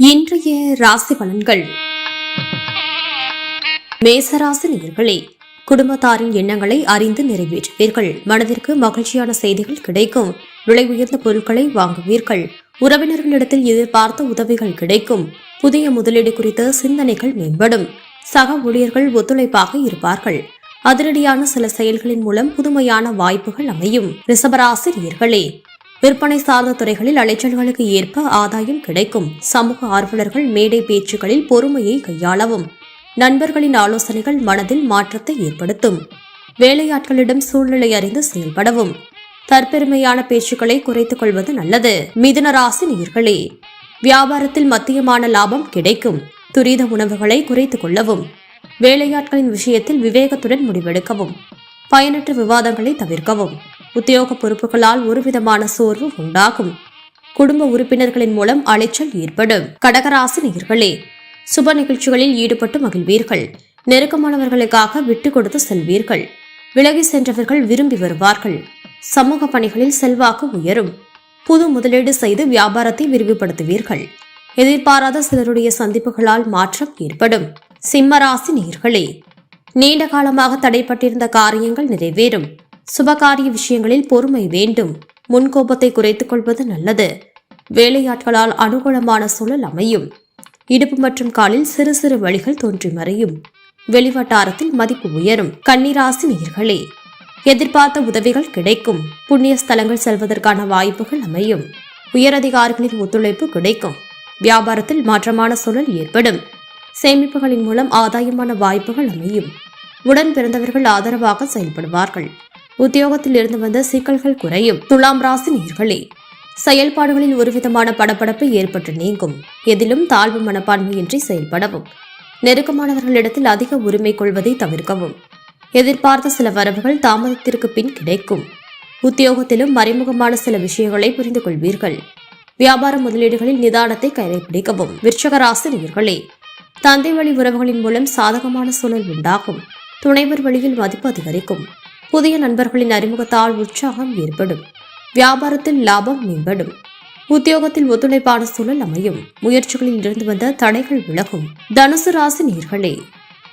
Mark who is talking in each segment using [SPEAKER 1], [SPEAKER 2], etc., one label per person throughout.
[SPEAKER 1] இன்றைய ராசி பலன்கள். மேசராசி நேயர்களே, குடும்பத்தாரின் எண்ணங்களை அறிந்து நிறைவேற்றுவீர்கள். மனதிற்கு மகிழ்ச்சியான செய்திகள் கிடைக்கும். விலை உயர்ந்த பொருட்களை வாங்குவீர்கள். உறவினர்களிடத்தில் எதிர்பார்த்த உதவிகள் கிடைக்கும். புதிய முதலீடு குறித்த சிந்தனைகள் மேம்படும். சக ஊழியர்கள் ஒத்துழைப்பாக இருப்பார்கள். அதிரடியான சில செயல்களின் மூலம் புதுமையான வாய்ப்புகள் அமையும். ரிஷபராசி நேயர்களே, விற்பனை சார்ந்த துறைகளில் அலைச்சல்களுக்கு ஏற்ப ஆதாயம் கிடைக்கும். சமூக ஆர்வலர்கள் மேடை பேச்சுகளில் பொறுமையை கையாளவும். நண்பர்களின் ஆலோசனைகள் மனதில் மாற்றத்தை ஏற்படுத்தும். வேலையாட்களிடம் சூழ்நிலை அறிந்து செயல்படவும். தற்பெருமையான பேச்சுக்களை குறைத்துக் கொள்வது நல்லது. மிதுன ராசி நேயர்களே, வியாபாரத்தில் மத்தியமான லாபம் கிடைக்கும். துரித உணவுகளை குறைத்துக் கொள்ளவும். வேலையாட்களின் விஷயத்தில் விவேகத்துடன் முடிவெடுக்கவும். பயனற்ற விவாதங்களை தவிர்க்கவும். உத்தியோக பொறுப்புகளால் ஒருவிதமான சோர்வு உண்டாகும். குடும்ப உறுப்பினர்களின் மூலம் அலைச்சல் ஏற்படும். கடகராசி நேயர்களே, சுப நிகழ்ச்சிகளில் ஈடுபட்டு மகிழ்வீர்கள். நெருக்கமானவர்களுக்காக விட்டுக் கொடுத்து செல்வீர்கள். விலகி சென்றவர்கள் விரும்பி வருவார்கள். சமூக பணிகளில் செல்வாக்கு உயரும். புது முதலீடு செய்து வியாபாரத்தை விரிவுபடுத்துவீர்கள். எதிர்பாராத சிலருடைய சந்திப்புகளால் மாற்றம் ஏற்படும். சிம்மராசி நேயர்களே, நீண்ட காலமாக தடைப்பட்டிருந்த காரியங்கள் நிறைவேறும். சுபகாரிய விஷயங்களில் பொறுமை வேண்டும். முன்கோபத்தை குறைத்துக் கொள்வது நல்லது. வேலையாட்களால் அனுகூலமான சூழல் அமையும். இடுப்பு மற்றும் காலில் சிறு சிறு வலிகள் தோன்றி மறையும். வெளிவட்டாரத்தில் மதிப்பு உயரும். கன்னிராசி நேயர்களே, எதிர்பார்த்த உதவிகள் கிடைக்கும். புண்ணிய ஸ்தலங்கள் செல்வதற்கான வாய்ப்புகள் அமையும். உயரதிகாரிகளின் ஒத்துழைப்பு கிடைக்கும். வியாபாரத்தில் மாற்றமான சூழல் ஏற்படும். சேமிப்புகளின் மூலம் ஆதாயமான வாய்ப்புகள் அமையும். உடன் பிறந்தவர்கள் ஆதரவாக செயல்படுவார்கள். உத்தியோகத்தில் இருந்து வந்த சிக்கல்கள் குறையும். துலாம் ராசி நேயர்களே, செயல்பாடுகளில் ஒருவிதமான படபடப்பு ஏற்பட்டு நீங்கும். எதிலும் தாழ்வு மனப்பான்மையின்றி செயல்படவும். நெருக்கமானவர்களிடத்தில் அதிக உரிமை கொள்வதை தவிர்க்கவும். எதிர்பார்த்த சில வரவுகள் தாமதத்திற்கு பின் கிடைக்கும். உத்தியோகத்திலும் மறைமுகமான சில விஷயங்களை புரிந்து கொள்வீர்கள். வியாபார முதலீடுகளில் நிதானத்தை கடைபிடிக்கவும். விருச்சிக ராசி நேயர்களே, தந்தை வழி உறவுகளின் மூலம் சாதகமான சூழல் உண்டாகும். துணைவர் வழியில் மதிப்பு அதிகரிக்கும். புதிய நண்பர்களின் அறிமுகத்தால் உற்சாகம் ஏற்படும். வியாபாரத்தில் லாபம் மேம்படும். உத்தியோகத்தில் ஒத்துழைப்பான சூழல் அமையும். முயற்சிகளில் இருந்து வந்த தடைகள் விலகும். தனுசு ராசி நேயர்களே,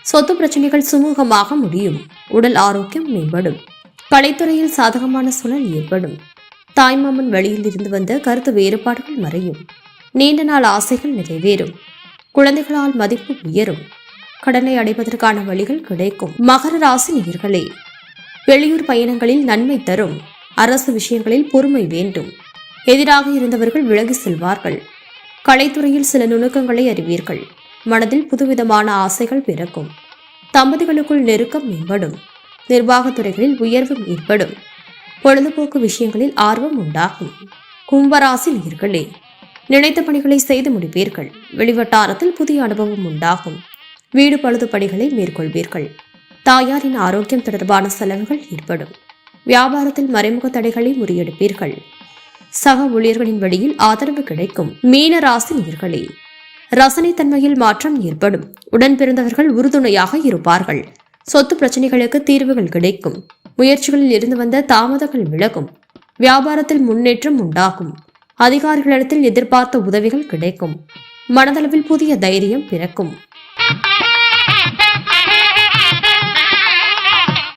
[SPEAKER 1] சொத்து பிரச்சனைகள் சுமூகமாக முடியும். உடல் ஆரோக்கியம் மேம்படும். கலைத்துறையில் சாதகமான சூழல் ஏற்படும். தாய்மாமன் வழியில் இருந்து வந்த கருத்து வேறுபாடுகள் மறையும். நீண்ட நாள் ஆசைகள் நிறைவேறும். குழந்தைகளால் மதிப்பு உயரும். கடனை அடைவதற்கான வழிகள் கிடைக்கும். மகர ராசி நேயர்களே, வெளியூர் பயணங்களில் நன்மை தரும். அரசு விஷயங்களில் பொறுமை வேண்டும். எதிராக இருந்தவர்கள் விலகி செல்வார்கள். கலைத்துறையில் சில நுணுக்கங்களை அறிவீர்கள். மனதில் புதுவிதமான ஆசைகள் பிறக்கும். தம்பதிகளுக்குள் நெருக்கம் மேம்படும். நிர்வாகத்துறைகளில் உயர்வு ஏற்படும். பொழுதுபோக்கு விஷயங்களில் ஆர்வம் உண்டாகும். கும்பராசி நேயர்களே, நினைத்த பணிகளை செய்து முடிப்பீர்கள். வெளிவட்டாரத்தில் புதிய அனுபவம் உண்டாகும். வீடு பழுது பணிகளை மேற்கொள்வீர்கள். தாயாரின் ஆரோக்கியம் தொடர்பான செலவுகள் ஏற்படும். வியாபாரத்தில் மறைமுக தடைகளை முறியெடுப்பீர்கள். சக ஊழியர்களின் வழியில் ஆதரவு கிடைக்கும். மீன ராசி நேயர்களே, ரசனைத்தன்மையில் மாற்றம் ஏற்படும். உடன் பிறந்தவர்கள் உறுதுணையாக இருப்பார்கள். சொத்து பிரச்சனைகளுக்கு தீர்வுகள் கிடைக்கும். முயற்சிகளில் இருந்து வந்த தாமதங்கள் விலகும். வியாபாரத்தில் முன்னேற்றம் உண்டாகும். அதிகாரிகளிடத்தில் எதிர்பார்த்த உதவிகள் கிடைக்கும். மனதளவில் புதிய தைரியம் பிறக்கும்.